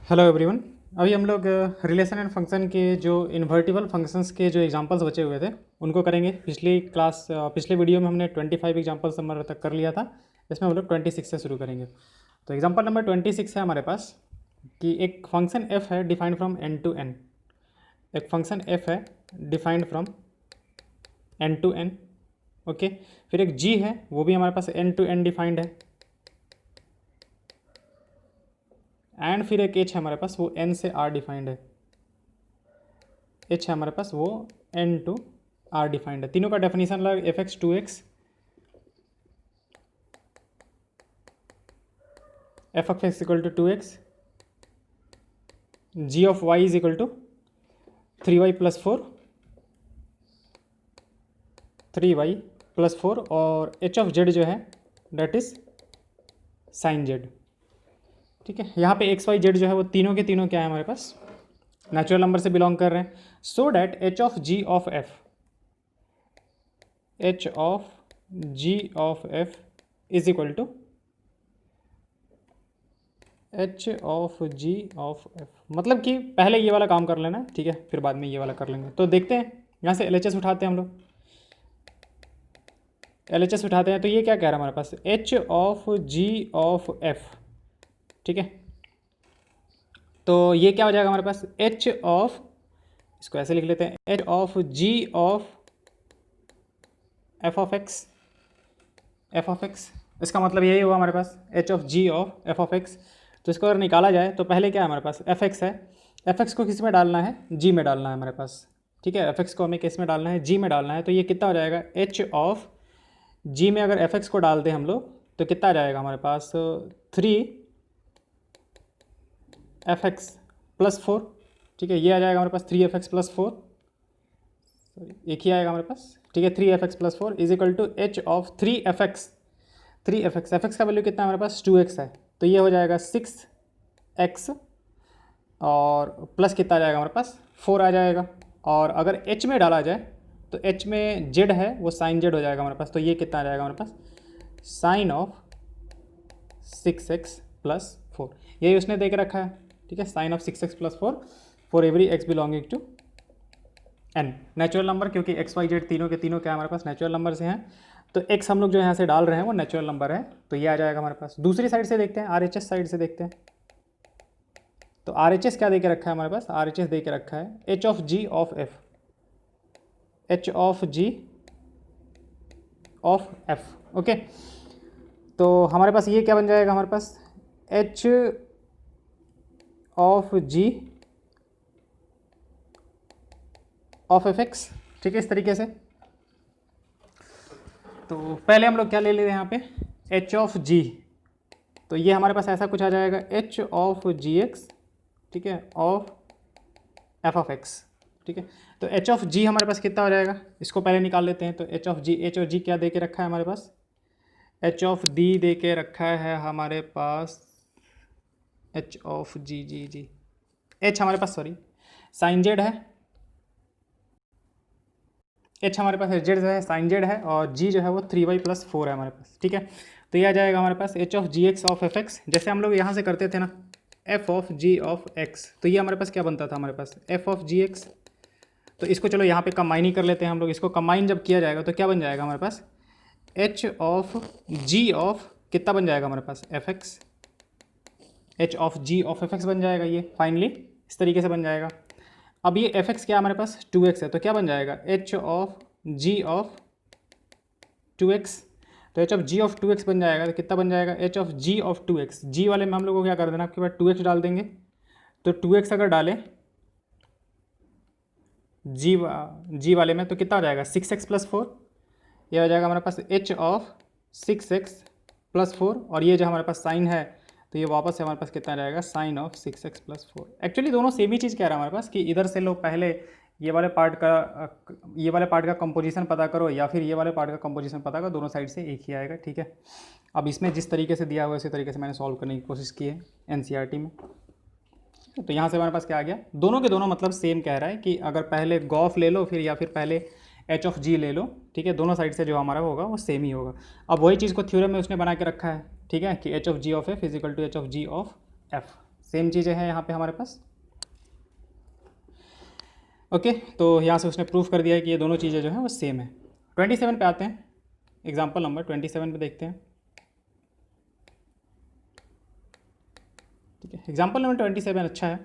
Hello everyone. अभी हम लोग रिलेशन एंड फंक्शन के जो इन्वर्टिबल फंक्शंस के जो एग्जांपल्स बचे हुए थे उनको करेंगे। पिछले वीडियो में हमने 25 एग्जांपल्स नंबर तक कर लिया था। इसमें हम लोग 26 से शुरू करेंगे। तो एग्जांपल नंबर 26 है हमारे पास कि एक फंक्शन f है defined from n two n। एक फंक्शन f है defined from n two n। Okay, फिर एक g है, वो भी हमारे पास n टू n डिफाइंड है। एंड फिर एक h है हमारे पास, वो n से r डिफाइंड है। h है हमारे पास, वो n टू r डिफाइंड है। तीनों का डेफिनेशन लग f(x) 2x, f(x) equal to 2x, g of y is equal to 3y plus 4, 3y plus 4, और h ऑफ z जो है डेट इज साइन z। ठीक है, यहाँ पे x y z जो है वो तीनों के तीनों क्या है हमारे पास, नेचुरल नंबर से बिलोंग कर रहे हैं। So that h of g of f, h of g of f is equal to h of g of f। मतलब कि पहले ये वाला काम कर लेना, ठीक है, फिर बाद में ये वाला कर लेंगे। तो देखते हैं, यहाँ से LHS उठाते हैं हम लोग। LHS उठाते हैं तो ये क्या कह रहा है हमारे पास, h of g of f। ठीक है, तो ये क्या हो जाएगा हमारे पास, h ऑफ, इसको ऐसे लिख लेते हैं, h of g of f of x, f of x। इसका मतलब यही हुआ हमारे पास, h of g of f of x। तो इसको अगर निकाला जाए तो पहले क्या है हमारे पास, fx है, fx को किस में डालना है, g में डालना है हमारे पास। ठीक है, fx को हमें किस में डालना है, g में डालना है। तो ये कितना हो जाएगा, h ऑफ g में अगर fx को डाल दें हम लोग तो कितना आ जाएगा हमारे पास, 3fx प्लस 4। ठीक है, ये आ जाएगा हमारे पास 3fx प्लस 4, सॉरी एक ही आएगा हमारे पास। ठीक है, 3fx plus 4 is equal to h of 3fx, 3fx, fx का वैल्यू कितना है हमारे पास, 2x है। तो ये हो जाएगा 6x, और प्लस कितना आ जाएगा हमारे पास, 4 आ जाएगा। और अगर h में डाला जाए तो h में z है, वो साइन z हो जाएगा हमारे पास। तो ये कितना आ जाएगा हमारे पास, साइन ऑफ 6x प्लस 4। यही उसने दे के रखा है। ठीक है, sine of 6x plus 4 for every x belonging to n। Natural number, क्योंकि x y z तीनों के तीनों क्या हमारे पास नेचुरल नंबर से हैं, तो x हम लोग जो यहाँ से डाल रहे हैं वो नेचुरल नंबर है। तो ये आ जाएगा हमारे पास। दूसरी साइड से देखते हैं, RHS साइड से देखते हैं। तो RHS क्या दे के रखा है हमारे पास, RHS दे के रखा है h of g of f, h of g of f। Okay, तो हमारे पास ये क्या बन जाएगा हमारे पास, h of g of fx। ठीक है, इस तरीके से। तो पहले हम लोग क्या ले लेते हैं यहाँ पे, h ऑफ g। तो ये हमारे पास ऐसा कुछ आ जाएगा, h ऑफ gx, ठीक है, ऑफ f ऑफ x। ठीक है, तो h ऑफ g हमारे पास कितना हो जाएगा, इसको पहले निकाल लेते हैं। तो h ऑफ g, h और g क्या दे के रखा है हमारे पास, h ऑफ d दे के रखा है हमारे पास, h ऑफ g h हमारे पास, सॉरी, साइन z है, h हमारे पास z है, साइन z है, और g जो है वो 3y प्लस 4 है हमारे पास। ठीक है, तो ये आ जाएगा हमारे पास h of gx of fx। जैसे हम लोग यहाँ से करते थे ना, f of g of x, तो ये हमारे पास क्या बनता था हमारे पास, f ऑफ gx। तो इसको चलो यहाँ पे कंबाइन ही कर लेते हैं हम लोग। इसको कंबाइन जब किया जाएगा तो क्या बन जाएगा हमारे पास, h ऑफ g ऑफ कितना बन जाएगा हमारे पास, fx, h of g of fx बन जाएगा। ये फाइनली इस तरीके से बन जाएगा। अब ये fx क्या हमारे पास 2x है, तो क्या बन जाएगा, h of g of 2x। तो h of g of 2x बन जाएगा। तो कितना बन जाएगा, h of g of 2x। g वाले में हम लोग को क्या कर देना, आपके बाद 2x डाल देंगे। तो 2x अगर डालें g वाले में तो कितना हो जाएगा, 6x प्लस 4। ये हो जाएगा हमारे पास h ऑफ 6x प्लस 4, और ये जो हमारे पास साइन है तो ये वापस से हमारे पास कितना रहेगा, sine of 6x plus 4। Actually दोनों सेम ही चीज़ कह रहा है हमारे पास कि इधर से लोग पहले ये वाले पार्ट का कंपोजिशन पता करो, या फिर ये वाले पार्ट का कंपोजिशन पता करो, दोनों साइड से एक ही आएगा। ठीक है, अब इसमें जिस तरीके से दिया हुआ है उसी तरीके से मैंने सॉल्व करने की कोशिश की है NCERT में। तो यहाँ से हमारे पास क्या आ गया, दोनों के दोनों मतलब सेम कह रहा है कि अगर पहले गॉफ ले लो फिर, या फिर पहले h ऑफ g ले लो। ठीक है, दोनों साइड से जो हमारा होगा वो सेम ही होगा। अब वही चीज़ को थ्योरम में उसने बना के रखा है। ठीक है, कि h of g of f is equal to h of g of f। Same चीज़ें हैं यहाँ पे हमारे पास। ओके, तो यहाँ से उसने प्रूफ कर दिया है कि ये दोनों चीज़ें जो हैं वो सेम है। 27 पे आते हैं, एग्जाम्पल नंबर 27 पे देखते हैं। ठीक है, एग्जाम्पल नंबर 27 अच्छा है।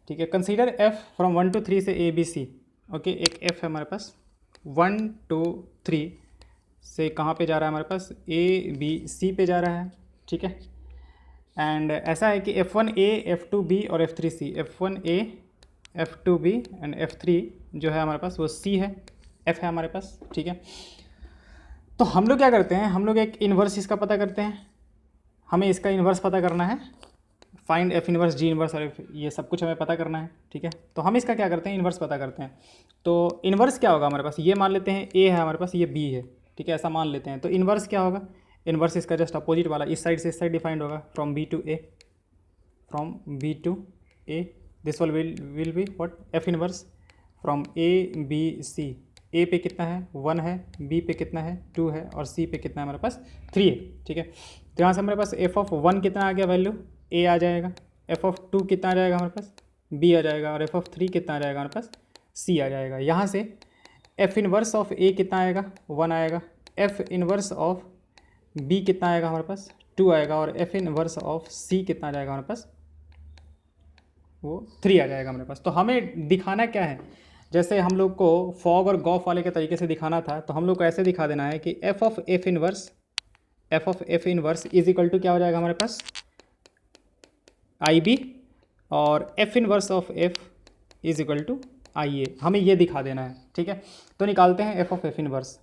ठीक है, कंसीडर एफ फ्रॉम 1 to 3 से ए बी सी। ओके, एक एफ है हमारे पास 1 to 3 से कहाँ पे जा रहा है हमारे पास, ए बी सी पे जा रहा है। ठीक है, एंड ऐसा है कि F1A, F2B और F3C, F1A, F2B and F3 जो है हमारे पास वो C है, F है हमारे पास। ठीक है, तो हम लोग क्या करते हैं, हम लोग एक इन्वर्स इसका पता करते हैं। हमें इसका इन्वर्स पता करना है, find F inverse, G inverse और ये सब कुछ हमें पता करना है। ठीक है, तो हम इसका क्या करते हैं, इन्वर्स पता करते हैं। तो इन्वर्स क्या होगा हमारे पास, ये मान लेते हैं A है हमारे पास, ये B है। ठीक है, ऐसा मान लेते हैं। तो इन्वर्स क्या होगा, इन्वर्स इसका जस्ट अपोजिट वाला, इस साइड से इस साइड डिफाइंड होगा, from B to A, from B to A, this will be what, F inverse from A B C। A पे कितना है, 1 है, B पे कितना है, 2 है, और C पे कितना है हमारे पास, 3 है। ठीक है, तो यहाँ से हमारे पास f(1) कितना आ गया वैल्यू, A आ जाएगा, f(2) कितना आ जाएगा हमारे पास, B आ जाएगा, और f(3) कितना आ जाएगा हमारे पास, C आ जाएगा। यहाँ से F इन्वर्स ऑफ A कितना आएगा, 1 आएगा, F इन्वर्स ऑफ B कितना आएगा हमारे पास, 2 आएगा, और F इन्वर्स ऑफ C कितना आ जाएगा हमारे पास, वो 3 आ जाएगा हमारे पास। तो हमें दिखाना क्या है, जैसे हम लोग को फॉग और गॉफ वाले के तरीके से दिखाना था, तो हम लोग को ऐसे दिखा देना है कि f of f inverse is equal to क्या हो जाएगा हमारे पास, IB, और f inverse of f is equal to IA। हमें ये दिखा देना है। ठीक है, तो निकालते हैं f ऑफ f इन्वर्स।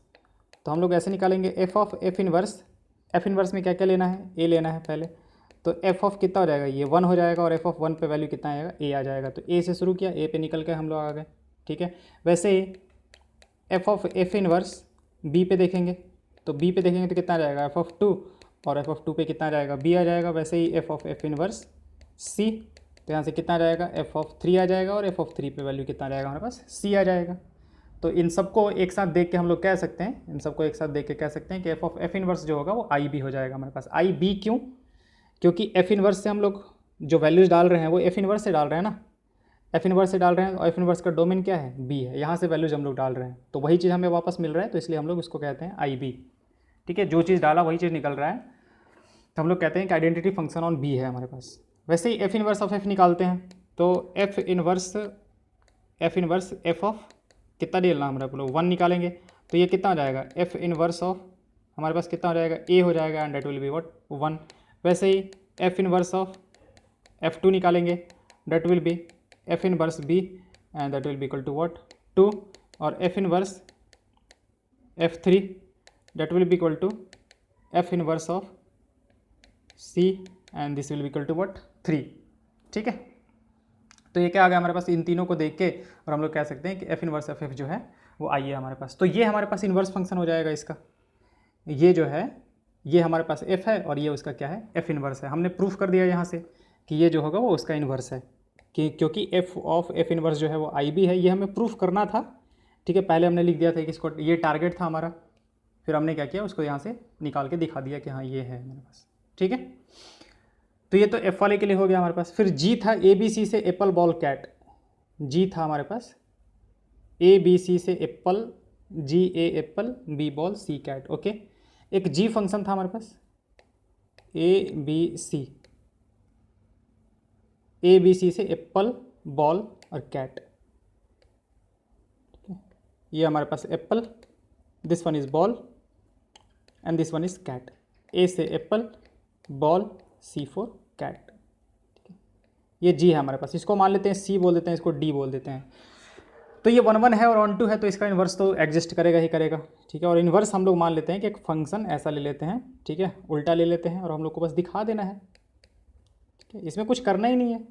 तो हम लोग ऐसे निकालेंगे f ऑफ f इन्वर्स में क्या क्या लेना है, a लेना है पहले। तो f ऑफ कितना हो जाएगा, ये 1 हो जाएगा, और f ऑफ 1 पे वैल्यू कितना आएगा, a आ जाएगा। तो a से शुरू किया, a पे निकल के हम लोग आ गए। ठीक है, वैसे ही f of f inverse b पे देखेंगे, तो b पे देखेंगे तो कितना आ जाएगा, f ऑफ 2, और f ऑफ 2 पे कितना आ जाएगा, b आ जाएगा। वैसे ही f of f inverse c, तो यहाँ से कितना आ जाएगा, f ऑफ 3 आ जाएगा, और f ऑफ 3 पे वैल्यू कितना आ जाएगा हमारे पास, c आ जाएगा। तो इन सबको एक साथ देख के हम लोग कह सकते हैं, इन सबको एक साथ देख के कह सकते हैं कि f ऑफ f इन्वर्स जो होगा वो IB हो जाएगा हमारे पास। IB क्यों, क्योंकि f इन्वर्स से हम लोग जो वैल्यूज़ डाल रहे हैं वो f इन्वर्स से डाल रहे हैं ना, f इन्वर्स से डाल रहे हैं, और f इन्वर्स का डोमेन क्या है, b है, यहाँ से वैल्यूज हम लोग डाल रहे हैं, तो वही चीज़ हमें वापस मिल रहा है, तो इसलिए हम लोग उसको कहते हैं IB। ठीक है, जो चीज़ डाला वही चीज़ निकल रहा है, तो हम लोग कहते हैं कि आइडेंटिटी फंक्शन ऑन b है हमारे पास। वैसे ही f इन्वर्स ऑफ f निकालते हैं, तो f इन्वर्स f ऑफ कितना लेना हमारे लोग 1 निकालेंगे, तो ये कितना हो जाएगा, f इन्वर्स ऑफ हमारे पास कितना हो जाएगा, a हो जाएगा, and that will be what, 1। वैसे ही f इन्वर्स ऑफ f2 निकालेंगे, that will be f inverse b, and that will be equal to what, 2, और f inverse f3 that will be equal to f inverse of c, and this will be equal to what, 3। ठीक है, तो ये क्या आ गया हमारे पास, इन तीनों को देख के, और हम लोग कह सकते हैं कि f इन्वर्स ऑफ f जो है वो आई है हमारे पास। तो ये हमारे पास इन्वर्स फंक्शन हो जाएगा इसका, ये जो है ये हमारे पास f है, और ये उसका क्या है, f इन्वर्स है। हमने प्रूफ कर दिया यहाँ से कि ये जो होगा वो उसका इन्वर्स है, कि क्योंकि f ऑफ f इन्वर्स जो है वो IB है, ये हमें प्रूफ करना था। ठीक है, पहले हमने लिख दिया था कि इसको, ये टारगेट था हमारा, फिर हमने क्या किया, उसको यहाँ से निकाल के दिखा दिया कि हाँ ये है हमारे पास। ठीक है, तो ये तो f वाले के लिए हो गया हमारे पास। फिर G था ABC से एप्पल बॉल कैट, G था हमारे पास ABC से apple, G A apple, B ball, C cat. Okay, एक G फंक्शन था हमारे पास ABC से एप्पल, बॉल और कैट। ये हमारे पास apple, this one is ball, and this one is cat. A से apple, ball, C for cat. ये G है हमारे पास, इसको मान लेते हैं C बोल देते हैं, इसको D बोल देते हैं। तो ये 1 1 है और ऑन 2 है, तो इसका इन्वर्स तो एग्जिस्ट करेगा ही करेगा। ठीक है, और इन्वर्स हम लोग मान लेते हैं कि एक फंक्शन ऐसा ले लेते हैं, ठीक है, उल्टा ले लेते हैं, और हम लोग को बस दिखा देना है। ठीक है, इसमें कुछ करना ही नहीं है।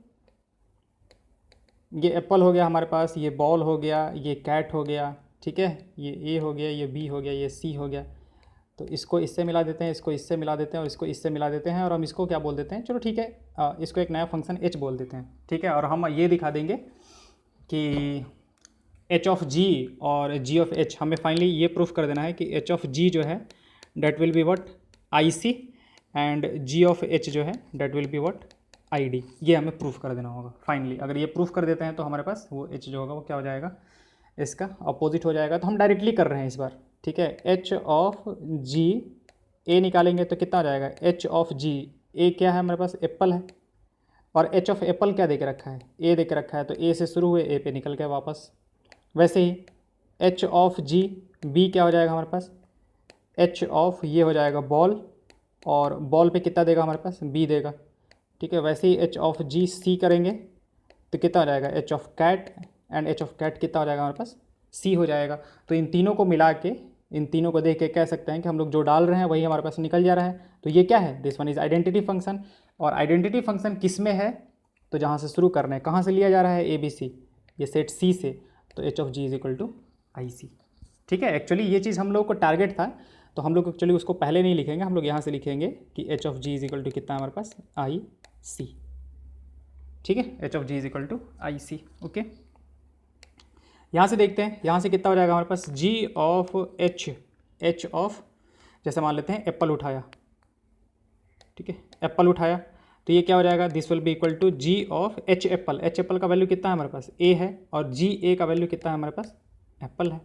ये एप्पल हो गया हमारे पास, ये बॉल हो गया, ये कैट हो गया, ठीक है, ये A हो गया, ये B हो गया, ये C हो गया। तो इसको इससे मिला देते हैं, इसको इससे मिला देते हैं, और इसको इससे मिला देते हैं, और हम इसको क्या बोल देते हैं, चलो ठीक है, इसको एक नया फंक्शन h बोल देते हैं। ठीक है, और हम ये दिखा देंगे कि h ऑफ g और g ऑफ h, हमें फाइनली ये प्रूफ कर देना है कि h ऑफ g जो है that will be what, IC, and g of h जो है that will be what, ID, ये हमें प्रूफ कर देना होगा फाइनली। अगर ये प्रूफ कर देते हैं तो हमारे पास वो H जो होगा वो क्या हो जाएगा, इसका अपोजिट हो जाएगा। तो हम डायरेक्टली कर रहे हैं इस बार, ठीक है। H ऑफ G, A निकालेंगे तो कितना हो जाएगा, H ऑफ G, A क्या है हमारे पास, एप्पल है, और H ऑफ एप्पल क्या दे के रखा है, A दे के रखा है, तो A से शुरू हुए A पे निकल गए वापस। वैसे ही H ऑफ G, B क्या हो जाएगा हमारे पास, H ऑफ ये हो जाएगा बॉल, और बॉल पे कितना देगा हमारे पास, B देगा, ठीक है। वैसे ही H ऑफ G, C करेंगे तो कितना हो जाएगा, H of cat, and H of cat कितना हो जाएगा हमारे पास, C हो जाएगा। तो इन तीनों को मिला के, इन तीनों को देख के कह सकते हैं कि हम लोग जो डाल रहे हैं वही हमारे पास निकल जा रहा है। तो ये क्या है, this one is identity function. और आइडेंटिटी फंक्शन किस में है, तो जहाँ से शुरू करना है, कहाँ से लिया जा रहा है, ABC, ये सेट C से, तो H of G is equal to IC, ठीक है। एक्चुअली ये चीज़ हम लोग को टारगेट था, तो हम लोग एक्चुअली उसको पहले नहीं लिखेंगे, हम लोग यहाँ से लिखेंगे कि H of G is equal to कितना है हमारे पास, IC, ठीक है। H of G is equal to IC, okay. यहाँ से देखते हैं, यहाँ से कितना हो जाएगा हमारे पास, G ऑफ H ऑफ, जैसे मान लेते हैं एप्पल उठाया, ठीक है, एप्पल उठाया, तो ये क्या हो जाएगा, this will be equal to G of H apple. H apple का वैल्यू कितना है हमारे पास, A है, और G A का वैल्यू कितना है हमारे पास, एप्पल है,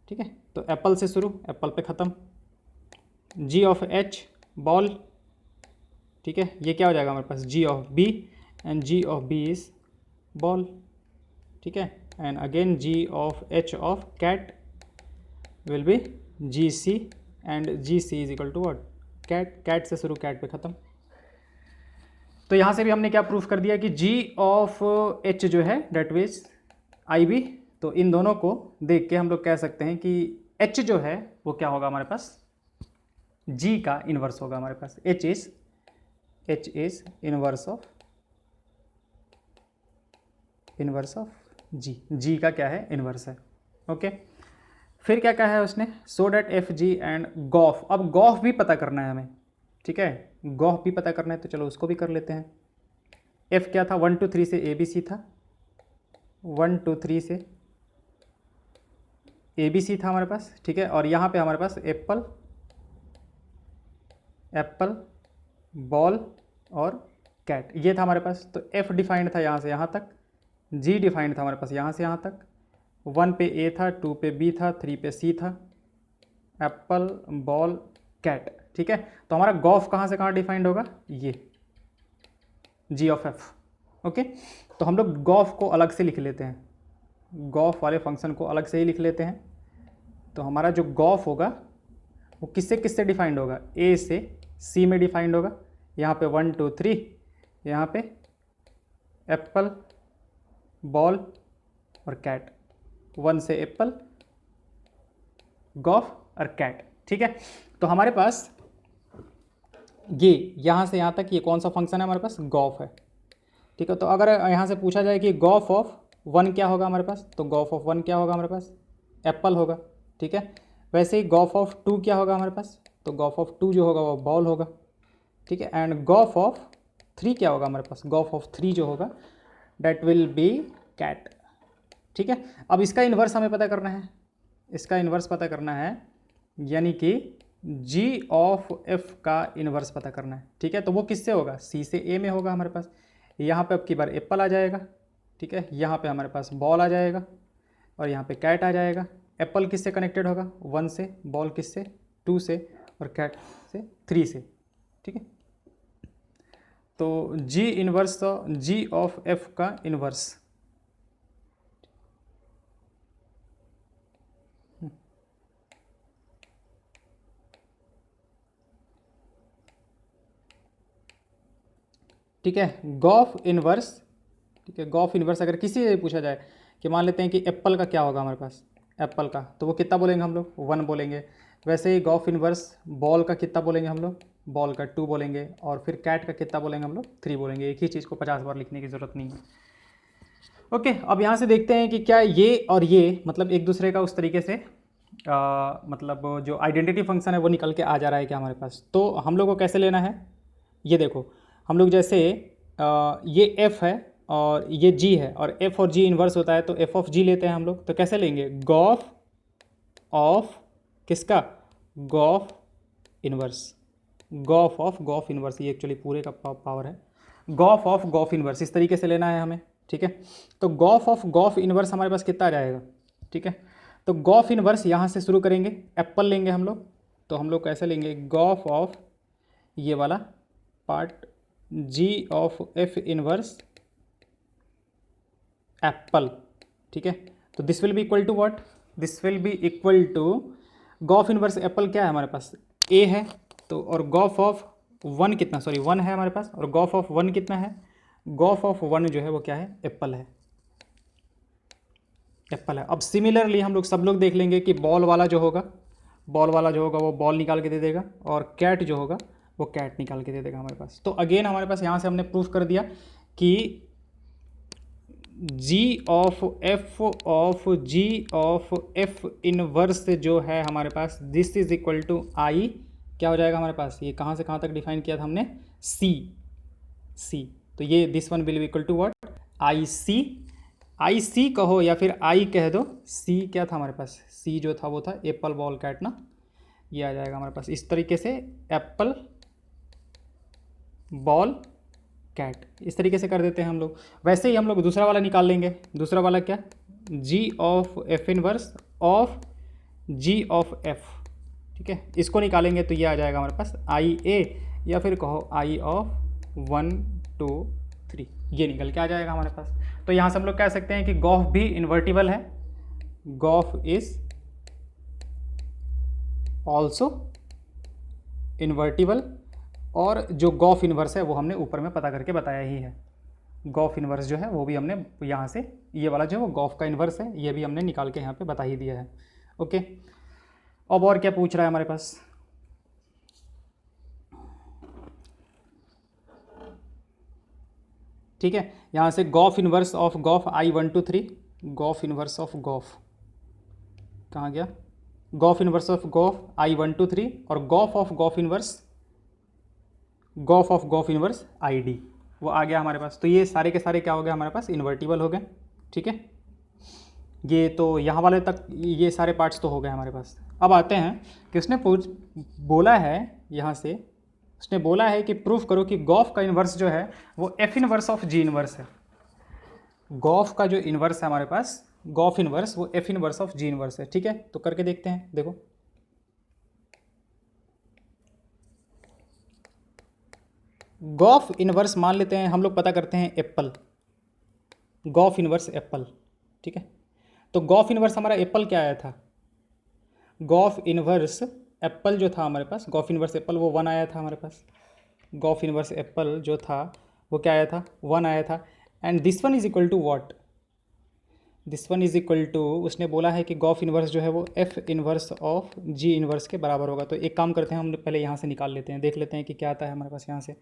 ठीक है। तो एप्पल से शुरू, एप्पल पे ख़त्म, G ऑफ H बॉल, ठीक है, ये क्या हो जाएगा हमारे पास, G of B, and G of B is ball, ठीक है। And again G of H of cat will be GC, and GC is equal to what, cat, cat से शुरू, कैट पे ख़त्म। तो यहाँ से भी हमने क्या प्रूफ कर दिया कि G ऑफ H जो है डेट मीन्स IB। तो इन दोनों को देख के हम लोग कह सकते हैं कि H जो है वो क्या होगा हमारे पास, G का इन्वर्स होगा हमारे पास। H is inverse of G का क्या है, इन्वर्स है, ओके। फिर क्या कहा है उसने, so that FG and gof. अब गॉफ भी पता करना है हमें, ठीक है, गॉफ भी पता करना है, तो चलो उसको भी कर लेते हैं। F क्या था, 1 2 3 से ABC था, 1 2 3 से ABC था हमारे पास, ठीक है। और यहाँ पे हमारे पास एप्पल बॉल और कैट, ये था हमारे पास। तो F डिफाइंड था यहाँ से यहाँ तक, G डिफाइंड था हमारे पास यहाँ से यहाँ तक, 1 पे A था, 2 पे B था, 3 पे C था, एप्पल बॉल कैट, ठीक है। तो हमारा गॉफ कहाँ से कहाँ डिफाइंड होगा, ये G ऑफ F, ओके। तो हम लोग गॉफ को अलग से लिख लेते हैं, गॉफ वाले फंक्शन को अलग से ही लिख लेते हैं। तो हमारा जो गॉफ होगा वो किससे किससे डिफाइंड होगा, A से C में डिफाइंड होगा। यहाँ पे 1 2 3, यहाँ पे एप्पल बॉल और कैट, 1 से एप्पल, गॉफ और कैट, ठीक है। तो हमारे पास ये यहाँ से यहाँ तक ये कौन सा फंक्शन है हमारे पास, गॉफ है, ठीक है। तो अगर यहाँ से पूछा जाए कि गॉफ ऑफ 1 क्या होगा हमारे पास, तो गॉफ ऑफ 1 क्या होगा हमारे पास, एप्पल होगा, ठीक है। वैसे ही गॉफ ऑफ 2 क्या होगा हमारे पास, तो गॉफ ऑफ 2 जो होगा वो बॉल होगा, ठीक है। एंड गॉफ ऑफ 3 क्या होगा हमारे पास, गॉफ ऑफ 3 जो होगा डेट विल बी कैट, ठीक है। अब इसका इन्वर्स हमें पता करना है, इसका इन्वर्स पता करना है, यानी कि G ऑफ F का इन्वर्स पता करना है, ठीक है। तो वो किससे होगा, C से A में होगा हमारे पास। यहाँ पे अब की बार एप्पल आ जाएगा, ठीक है, यहाँ पे हमारे पास बॉल आ जाएगा, और यहाँ पे कैट आ जाएगा। एप्पल किससे कनेक्टेड होगा, 1 से, बॉल किससे, 2 से, और कैट से 3 से, ठीक है। तो G inverse, G of F का इन्वर्स, ठीक है, गॉफ इन्वर्स, ठीक है। गॉफ इन्वर्स अगर किसी से पूछा जाए कि मान लेते हैं कि एप्पल का क्या होगा हमारे पास, एप्पल का, तो वो कितना बोलेंगे हम लोग, 1 बोलेंगे। वैसे ही गॉफ इन्वर्स बॉल का कितना बोलेंगे हम लोग, बॉल का 2 बोलेंगे। और फिर कैट का कितना बोलेंगे हम लोग, 3 बोलेंगे। एक ही चीज़ को 50 बार लिखने की ज़रूरत नहीं है, ओके। अब यहाँ से देखते हैं कि क्या ये और ये मतलब एक दूसरे का उस तरीके से मतलब जो आइडेंटिटी फंक्शन है वो निकल के आ जा रहा है क्या हमारे पास। तो हम लोग को कैसे लेना है, ये देखो, हम लोग जैसे ये F है और ये G है, और F और G इन्वर्स होता है, तो F ऑफ G लेते हैं हम लोग। तो कैसे लेंगे, गॉफ ऑफ किसका, gof inverse, gof of gof inverse, ये एक्चुअली पूरे का पावर है, गॉफ ऑफ गॉफ इनवर्स, इस तरीके से लेना है हमें, ठीक है। तो गॉफ ऑफ गॉफ इनवर्स हमारे पास कितना आ जाएगा, ठीक है। तो गॉफ इनवर्स यहाँ से शुरू करेंगे, एप्पल लेंगे हम लोग, तो हम लोग कैसे लेंगे, गॉफ ऑफ ये वाला part G of F inverse apple, ठीक है। तो this will be equal to what, this will be equal to gof inverse apple क्या है हमारे पास, ए है, तो और गॉफ ऑफ वन कितना, सॉरी वन है हमारे पास, और गॉफ ऑफ वन कितना है, गॉफ ऑफ वन जो है वो क्या है, एप्पल है, एप्पल है। अब सिमिलरली हम लोग सब लोग देख लेंगे कि बॉल वाला जो होगा, बॉल वाला जो होगा वो बॉल निकाल के दे देगा, और कैट जो होगा वो कैट निकाल के दे देगा हमारे पास। तो अगेन हमारे पास यहाँ से हमने प्रूफ कर दिया कि जी ऑफ एफ इनवर्स जो है हमारे पास, दिस इज इक्वल टू आई, क्या हो जाएगा हमारे पास, ये कहाँ से कहाँ तक डिफाइन किया था हमने, सी। तो ये this one will be equal to what, I see कहो या फिर आई कह दो, सी क्या था हमारे पास, सी जो था वो था एप्पल बॉल कैट ना, ये आ जाएगा हमारे पास इस तरीके से, एप्पल बॉल कैट, इस तरीके से कर देते हैं हम लोग। वैसे ही हम लोग दूसरा वाला निकाल लेंगे, दूसरा वाला क्या, G of F inverse of G of F, ठीक है, इसको निकालेंगे तो ये आ जाएगा हमारे पास आई ए, या फिर कहो आई ऑफ 1 2 3, ये निकल के आ जाएगा हमारे पास। तो यहाँ से हम लोग कह सकते हैं कि गॉफ भी इन्वर्टिबल है, गॉफ इज ऑल्सो इन्वर्टिबल, और जो गॉफ इन्वर्स है वो हमने ऊपर में पता करके बताया ही है, गॉफ इन्वर्स जो है वो भी हमने यहाँ से, ये वाला जो है वो गॉफ का इन्वर्स है, ये भी हमने निकाल के यहाँ पे बता ही दिया है। ओके, अब और क्या पूछ रहा है हमारे पास, ठीक है, यहाँ से gof inverse of gof I 1 2 3, gof inverse of gof कहाँ गया, gof inverse of gof I 1 2 3, और gof of gof inverse I D, वो आ गया हमारे पास। तो ये सारे के सारे क्या हो गए हमारे पास, इन्वर्टिबल हो गए, ठीक है। ये तो यहाँ वाले तक ये सारे पार्ट्स तो हो गए हमारे पास। अब आते हैं कि उसने बोला है, यहाँ से उसने बोला है कि प्रूफ करो कि गॉफ का इन्वर्स जो है वो F inverse of G inverse है। गॉफ का जो इन्वर्स है हमारे पास, गॉफ इन्वर्स वो F inverse of G inverse है, ठीक है। तो करके देखते हैं, देखो गॉफ इन्वर्स मान लेते हैं हम लोग, पता करते हैं एप्पल, गॉफ इन्वर्स एप्पल, ठीक है। तो गॉफ इन्वर्स हमारा एप्पल क्या आया था, गॉफ इन्वर्स एप्पल जो था हमारे पास, गॉफ इन्वर्स एप्पल वो 1 आया था हमारे पास, गॉफ इन्वर्स एप्पल जो था वो क्या आया था, 1 आया था। And this one is equal to what, this one is equal to, उसने बोला है कि गॉफ इन्वर्स जो है वो F inverse of G inverse के बराबर होगा। तो एक काम करते हैं, हम पहले यहाँ से निकाल लेते हैं, देख लेते हैं कि क्या आता है हमारे पास यहाँ से।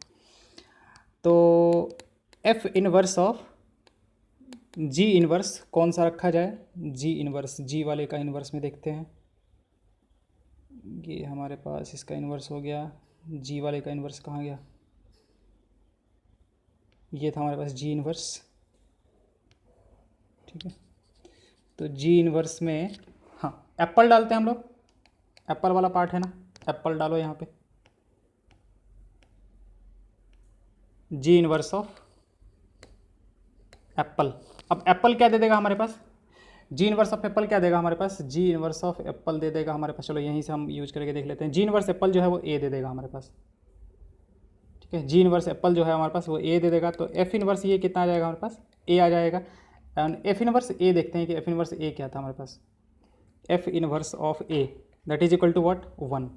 तो F inverse of G inverse कौन सा रखा जाए, जी इन्वर्स, जी वाले का इन्वर्स में देखते हैं, ये हमारे पास इसका इन्वर्स हो गया, जी वाले का इन्वर्स कहाँ गया, ये था हमारे पास जी इन्वर्स, ठीक है। तो जी इन्वर्स में हाँ एप्पल डालते हैं हम लोग, एप्पल वाला पार्ट है ना, एप्पल डालो यहाँ पे, जी इन्वर्स ऑफ एप्पल। अब एप्पल क्या दे देगा हमारे पास, जी इन्वर्स ऑफ एप्पल क्या देगा हमारे पास, जी इन्वर्स ऑफ एप्पल दे देगा हमारे पास, चलो यहीं से हम यूज करके देख लेते हैं। जी इन्वर्स एप्पल जो है वो ए दे देगा हमारे पास, ठीक है। जी इन्वर्स एप्पल जो है हमारे पास वो ए दे देगा। तो एफ इन्वर्स ये कितना आ जाएगा हमारे पास, ए आ जाएगा। एंड एफ इन्वर्स ए देखते हैं कि एफ इन्वर्स ए क्या था हमारे पास, F inverse of A that is equal to what, 1,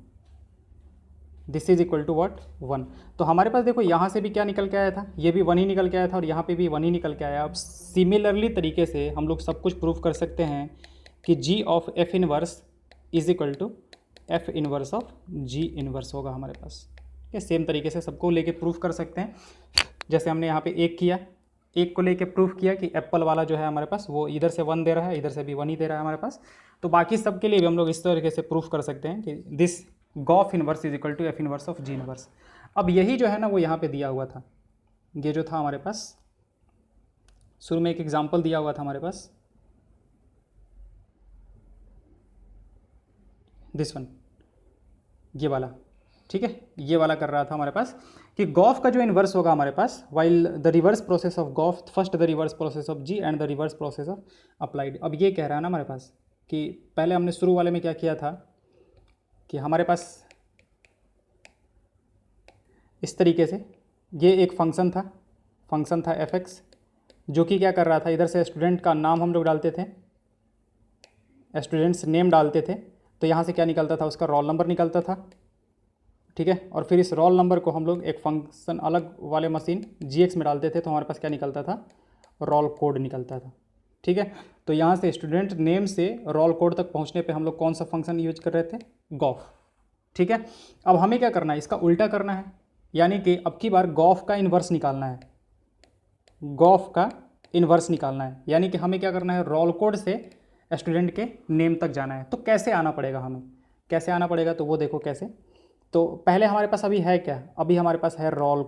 this is equal to what, 1। तो हमारे पास देखो यहाँ से भी क्या निकल के आया था, ये भी 1 ही निकल के आया था, और यहाँ पे भी 1 ही निकल के आया। अब सिमिलरली तरीके से हम लोग सब कुछ प्रूव कर सकते हैं कि G of F inverse is equal to F inverse of G inverse होगा हमारे पास, ठीक है। सेम तरीके से सबको लेके प्रूफ कर सकते हैं, जैसे हमने यहाँ पे एक किया, एक को लेके प्रूफ किया कि एप्पल वाला जो है हमारे पास वो इधर से 1 दे रहा है, इधर से भी 1 ही दे रहा है हमारे पास। तो बाकी सब के लिए भी हम लोग इस तरीके से प्रूफ कर सकते हैं कि this gof inverse is equal to F inverse of G inverse. अब यही जो है ना वो यहाँ पे दिया हुआ था, ये जो था हमारे पास शुरू में एक एग्जाम्पल दिया हुआ था हमारे पास, दिस वन, ये वाला, ठीक है, ये वाला कर रहा था हमारे पास कि गॉफ का जो इन्वर्स होगा हमारे पास, while the reverse process of gof, first the reverse process of G and the reverse process of applied. अब ये कह रहा है ना हमारे पास कि पहले हमने शुरू वाले में क्या किया था कि हमारे पास इस तरीके से ये एक फंक्शन था एफ एक्स, जो कि क्या कर रहा था, इधर से स्टूडेंट का नाम हम लोग डालते थे, स्टूडेंट्स नेम डालते थे, तो यहाँ से क्या निकलता था, उसका रोल नंबर निकलता था, ठीक है। और फिर इस रोल नंबर को हम लोग एक फंक्शन अलग वाले मशीन GX में डालते थे, तो हमारे पास क्या निकलता था, रोल कोड निकलता था, ठीक है। तो यहाँ से स्टूडेंट नेम से रोल कोड तक पहुँचने पे हम लोग कौन सा फंक्शन यूज कर रहे थे, गॉफ, ठीक है। अब हमें क्या करना है, इसका उल्टा करना है, यानी कि अब की बार गॉफ का इन्वर्स निकालना है, गॉफ का इन्वर्स निकालना है, यानी कि हमें क्या करना है, रोल कोड से स्टूडेंट के नेम तक जाना है। तो कैसे आना पड़ेगा, हमें कैसे आना पड़ेगा, तो वो देखो कैसे। तो पहले हमारे पास अभी है क्या, अभी हमारे पास है रोल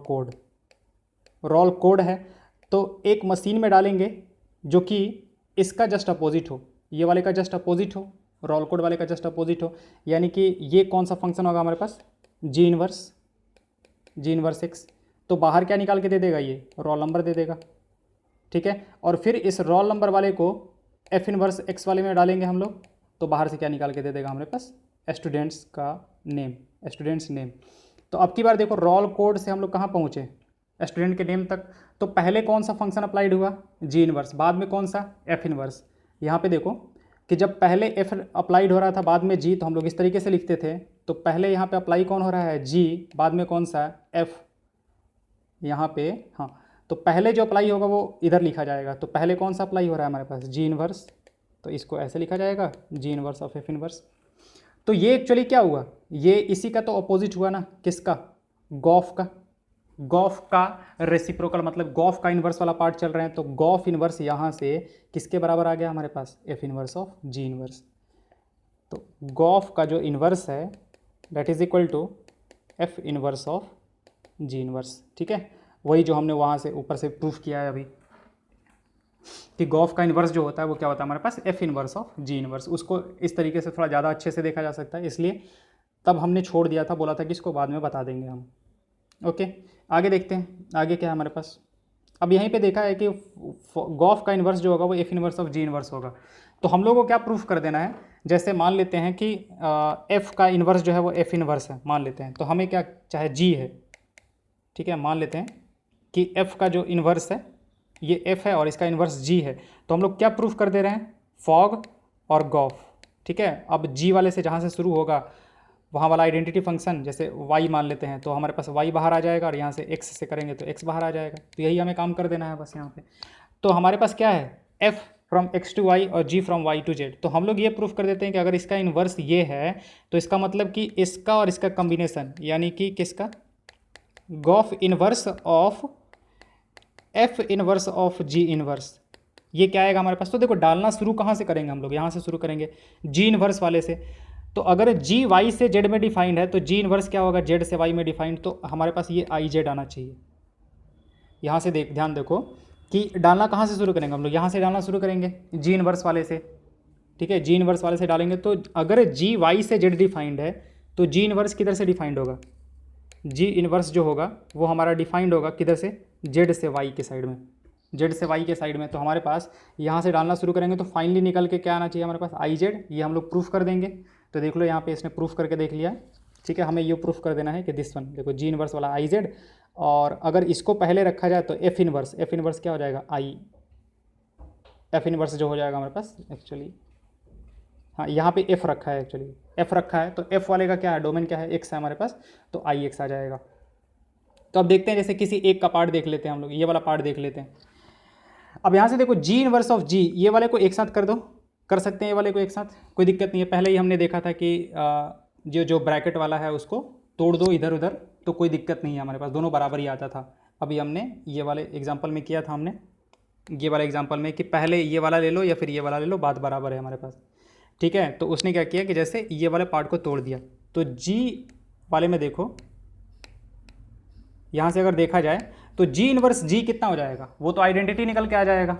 कोड है, तो एक मशीन में डालेंगे जो कि इसका जस्ट अपोजिट हो, ये वाले का जस्ट अपोजिट हो, रोल कोड वाले का जस्ट अपोजिट हो, यानी कि ये कौन सा फंक्शन होगा हमारे पास, जी इनवर्स एक्स। तो बाहर क्या निकाल के दे देगा, ये रोल नंबर दे देगा, ठीक है। और फिर इस रोल नंबर वाले को एफ इनवर्स एक्स वाले में डालेंगे हम लोग, तो बाहर से क्या निकाल के दे देगा हमारे पास, स्टूडेंट्स नेम। तो अब की बार देखो, रोल कोड से हम लोग कहाँ पहुँचे, स्टूडेंट के नेम तक। तो पहले कौन सा फंक्शन अप्लाइड हुआ, जी इनवर्स, बाद में कौन सा, एफ इनवर्स। यहाँ पे देखो कि जब पहले एफ अप्लाइड हो रहा था, बाद में जी, तो हम लोग इस तरीके से लिखते थे। तो पहले यहाँ पे अप्लाई कौन हो रहा है, जी, बाद में कौन सा, एफ, यहाँ पे, हाँ। तो पहले जो अप्लाई होगा वो इधर लिखा जाएगा। तो पहले कौन सा अप्लाई हो रहा है हमारे पास, जी इनवर्स, तो इसको ऐसे लिखा जाएगा, जी इनवर्स ऑफ एफ इनवर्स। तो ये एक्चुअली क्या हुआ, ये इसी का तो अपोजिट हुआ ना, किसका, गॉफ का रेसिप्रोकल, मतलब गॉफ का इन्वर्स वाला पार्ट चल रहे हैं। तो गॉफ इन्वर्स यहाँ से किसके बराबर आ गया हमारे पास, F inverse of G inverse. तो गॉफ का जो इन्वर्स है that is equal to F inverse of G inverse, ठीक है। वही जो हमने वहाँ से ऊपर से प्रूफ किया है अभी कि गॉफ का इन्वर्स जो होता है वो क्या होता है हमारे पास, F inverse of G inverse. उसको इस तरीके से थोड़ा ज़्यादा अच्छे से देखा जा सकता है, इसलिए तब हमने छोड़ दिया था, बोला था कि इसको बाद में बता देंगे हम। ओके, आगे देखते हैं, आगे क्या है हमारे पास। अब यहीं पे देखा है कि गॉफ का इन्वर्स जो होगा वो F inverse of G inverse होगा। तो हम लोग को क्या प्रूफ कर देना है, जैसे मान लेते हैं कि एफ का इन्वर्स जो है वो एफ इन्वर्स है, मान लेते हैं। तो हमें क्या, चाहे जी है, ठीक है, मान लेते हैं कि एफ का जो इन्वर्स है ये एफ है और इसका इन्वर्स जी है। तो हम लोग क्या प्रूफ कर दे रहे हैं, फॉग और गॉफ, ठीक है। अब जी वाले से जहाँ से शुरू होगा वहाँ वाला आइडेंटिटी फंक्शन, जैसे y मान लेते हैं, तो हमारे पास y बाहर आ जाएगा, और यहाँ से x से करेंगे तो x बाहर आ जाएगा। तो यही हमें काम कर देना है बस यहाँ पे। तो हमारे पास क्या है, f from x to y और g from y to z। तो हम लोग ये प्रूफ कर देते हैं कि अगर इसका इन्वर्स ये है तो इसका मतलब कि इसका और इसका कम्बिनेशन, यानी कि किसका, gof inverse of f inverse of g inverse, ये क्या आएगा हमारे पास। तो देखो, डालना शुरू कहाँ से करेंगे हम लोग, यहाँ से शुरू करेंगे, g इन्वर्स वाले से। तो अगर जी वाई से जेड में डिफाइंड है तो जी इन्वर्स क्या होगा, जेड से वाई में डिफाइंड। तो हमारे पास ये आई जेड आना चाहिए। यहाँ से ध्यान देखो कि डालना कहाँ से शुरू करेंगे हम लोग, यहाँ से डालना शुरू करेंगे जी इन्वर्स वाले से, ठीक है। जी इन्वर्स वाले से डालेंगे तो अगर जी वाई से जेड डिफाइंड है तो जी इन्वर्स किधर से डिफाइंड होगा, जी इन्वर्स जो होगा वो हमारा डिफाइंड होगा किधर से, जेड से वाई के साइड में, जेड से वाई के साइड में। तो हमारे पास यहाँ से डालना शुरू करेंगे तो फाइनली निकल के क्या आना चाहिए हमारे पास, आई जेड। ये हम लोग प्रूफ कर देंगे। तो देख लो यहाँ पे इसने प्रूफ करके देख लिया, ठीक है। हमें ये प्रूफ कर देना है कि दिस वन, देखो जी इन्वर्स वाला आई जेड, और अगर इसको पहले रखा जाए तो एफ इन्वर्स क्या हो जाएगा, आई, एफ इन्वर्स जो हो जाएगा हमारे पास एक्चुअली, हाँ यहाँ पे एफ रखा है, एक्चुअली एफ रखा है। तो एफ वाले का क्या है, डोमेन क्या है, एक्स है हमारे पास, तो आई एक्स आ जाएगा। तो अब देखते हैं, जैसे किसी एक का पार्ट देख लेते हैं हम लोग, ये वाला पार्ट देख लेते हैं। अब यहाँ से देखो, जी इन्वर्स ऑफ जी, ये वाले को एक साथ कर दो, कर सकते हैं ये वाले को एक साथ, कोई दिक्कत नहीं है। पहले ही हमने देखा था कि जो ब्रैकेट वाला है उसको तोड़ दो इधर उधर, तो कोई दिक्कत नहीं है, हमारे पास दोनों बराबर ही आता था। अभी हमने ये वाले एग्जांपल में किया था, हमने ये वाला एग्जांपल में कि पहले ये वाला ले लो या फिर ये वाला ले लो, बात बराबर है हमारे पास, ठीक है। तो उसने क्या किया कि जैसे ये वाले पार्ट को तोड़ दिया, तो जी वाले में देखो, यहाँ से अगर देखा जाए तो जी इन्वर्स जी कितना हो जाएगा, वो तो आइडेंटिटी निकल के आ जाएगा।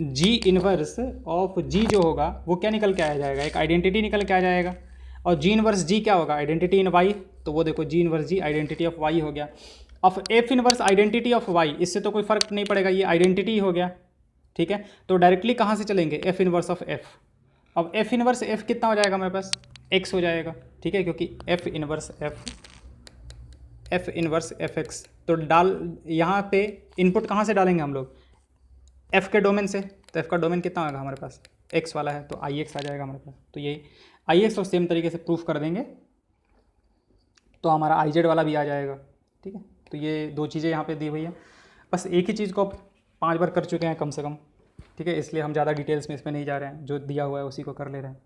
जी इन्वर्स ऑफ जी जो होगा वो क्या निकल के आ जाएगा, एक आइडेंटिटी निकल के आ जाएगा। और जी इन्वर्स जी क्या होगा, आइडेंटिटी इन वाई। तो वो देखो G inverse G identity of Y हो गया। अब F inverse identity of Y, इससे तो कोई फर्क नहीं पड़ेगा, ये आइडेंटिटी हो गया, ठीक है। तो डायरेक्टली कहाँ से चलेंगे, एफ इनवर्स ऑफ एफ। अब एफ इनवर्स एफ कितना हो जाएगा हमारे पास, एक्स हो जाएगा, ठीक है, क्योंकि एफ इनवर्स एफ एक्स। तो यहाँ पे इनपुट कहाँ से डालेंगे हम लोग, एफ के डोमेन से, तो एफ का डोमेन कितना होगा हमारे पास, एक्स वाला है, तो आई एक्स आ जाएगा हमारे पास। तो यही आई एक्स और सेम तरीके से प्रूफ कर देंगे तो हमारा आई जेड वाला भी आ जाएगा, ठीक है। तो ये दो चीज़ें यहाँ पे दी हुई है, बस एक ही चीज़ को 5 बार कर चुके हैं कम से कम, ठीक है, इसलिए हम ज़्यादा डिटेल्स में इसमें नहीं जा रहे हैं, जो दिया हुआ है उसी को कर ले रहे हैं।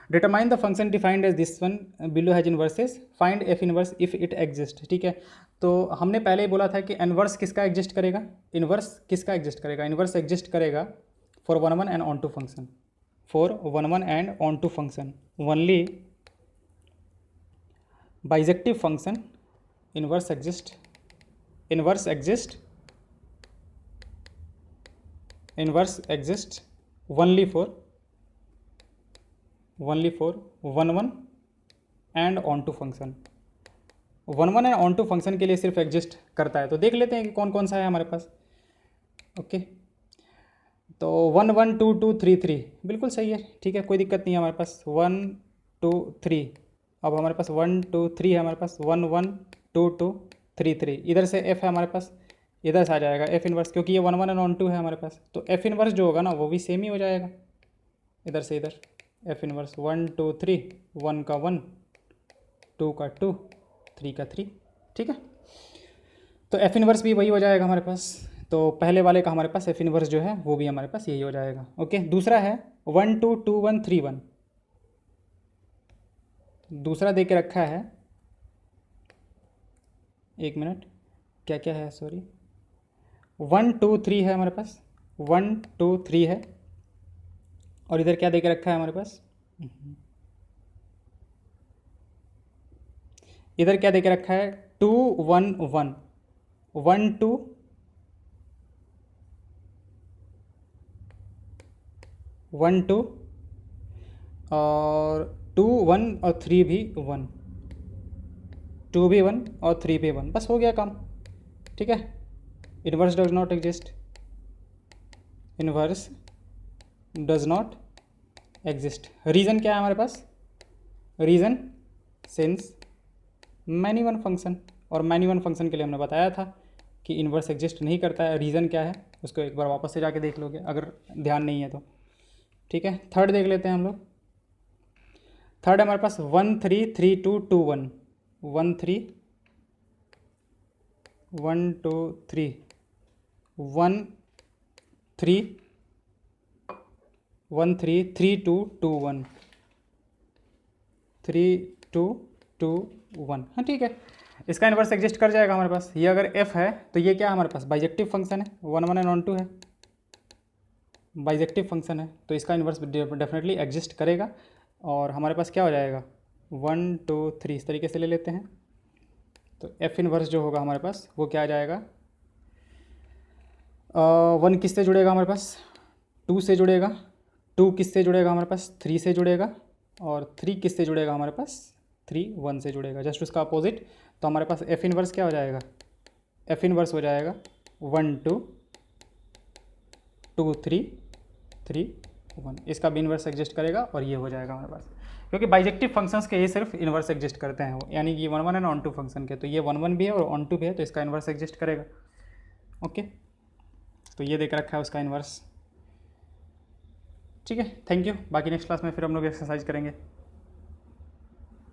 Determine the function defined as this one below has inverses, find F inverse if it exist, ठीक है। तो हमने पहले ही बोला था कि इनवर्स किसका एग्जिस्ट करेगा, इनवर्स किसका एग्जिस्ट करेगा, इनवर्स एग्जिस्ट करेगा for one one and onto function, for one one and onto function only bijective function inverse exist only for one one and onto function. One one and onto function के लिए सिर्फ exist करता है। तो देख लेते हैं कि कौन कौन सा है हमारे पास। ओके, तो 1 1 2 2 3 3 बिल्कुल सही है, ठीक है, कोई दिक्कत नहीं है हमारे पास। 1 2 3, अब हमारे पास 1 2 3 है हमारे पास, 1 1 2 2 3 3। इधर से एफ है हमारे पास, इधर से आ जाएगा एफ इनवर्स, क्योंकि ये 1 1 एंड ऑन टू है हमारे पास, तो एफ इनवर्स जो होगा ना वो भी सेम ही हो जाएगा, इधर से इधर एफ इनवर्स 1 2 3, 1 का 1, 2 का 2, 3 का 3, ठीक है। तो एफ इनवर्स भी वही हो जाएगा हमारे पास। तो पहले वाले का हमारे पास एफ इनवर्स जो है वो भी हमारे पास यही हो जाएगा। ओके, दूसरा है 1 2 2 1 3 1, दूसरा दे के रखा है, एक मिनट, क्या क्या है, सॉरी, 1 2 3 है हमारे पास, 1 2 3 है, और इधर क्या दे के रखा है हमारे पास, इधर क्या दे के रखा है 2 1 1, 1 2 1 2 और 2 1 और 3 भी 1, 2 भी 1 और 3 भी 1, बस हो गया काम, ठीक है। Inverse does not exist, inverse does not exist. Reason क्या है हमारे पास, reason since many one function, और मैनी वन फंक्शन के लिए हमने बताया था कि इनवर्स एग्जिस्ट नहीं करता है। रीज़न क्या है उसको एक बार वापस से जाके देख लोगे अगर ध्यान नहीं है तो, ठीक है। थर्ड देख लेते हैं हम लोग। थर्ड हमारे पास 1 3 3 2 2 1, 1 3 1 2 3 1 3 1 3 3 2 2 1 3 2 2 1, हाँ ठीक है, इसका इन्वर्स एग्जिस्ट कर जाएगा हमारे पास। ये अगर f है तो ये क्या है हमारे पास, बाइजेक्टिव फंक्शन है, 1 1 एंड ऑन 2 है, बाइजेक्टिव फंक्शन है, तो इसका इन्वर्स डेफिनेटली एग्जिस्ट करेगा। और हमारे पास क्या हो जाएगा 1 2 3, इस तरीके से ले लेते हैं। तो एफ इनवर्स जो होगा हमारे पास वो क्या आ जाएगा, 1 किससे जुड़ेगा हमारे पास, 2 से जुड़ेगा, 2 किससे जुड़ेगा हमारे पास, 3 से जुड़ेगा, और 3 किससे जुड़ेगा हमारे पास, 3 1 से जुड़ेगा, जस्ट उसका अपोजिट। तो हमारे पास एफ इनवर्स क्या हो जाएगा, एफ इनवर्स हो जाएगा 1 2 2 3 3 1, इसका भी इन्वर्स एग्जिस्ट करेगा, और ये हो जाएगा हमारे पास, क्योंकि बाइजेक्टिव फंक्शंस के ये सिर्फ इन्वर्स एग्जिस्ट करते हैं, यानी कि 1 1 एंड ऑन टू फंक्शन के, तो ये 1 1 भी है और ऑन टू भी है, तो इसका इन्वर्स एग्जिस्ट करेगा। ओके, तो ये देख रखा है उसका इन्वर्स, ठीक है। थैंक यू, बाकी नेक्स्ट क्लास में फिर हम लोग एक्सरसाइज करेंगे।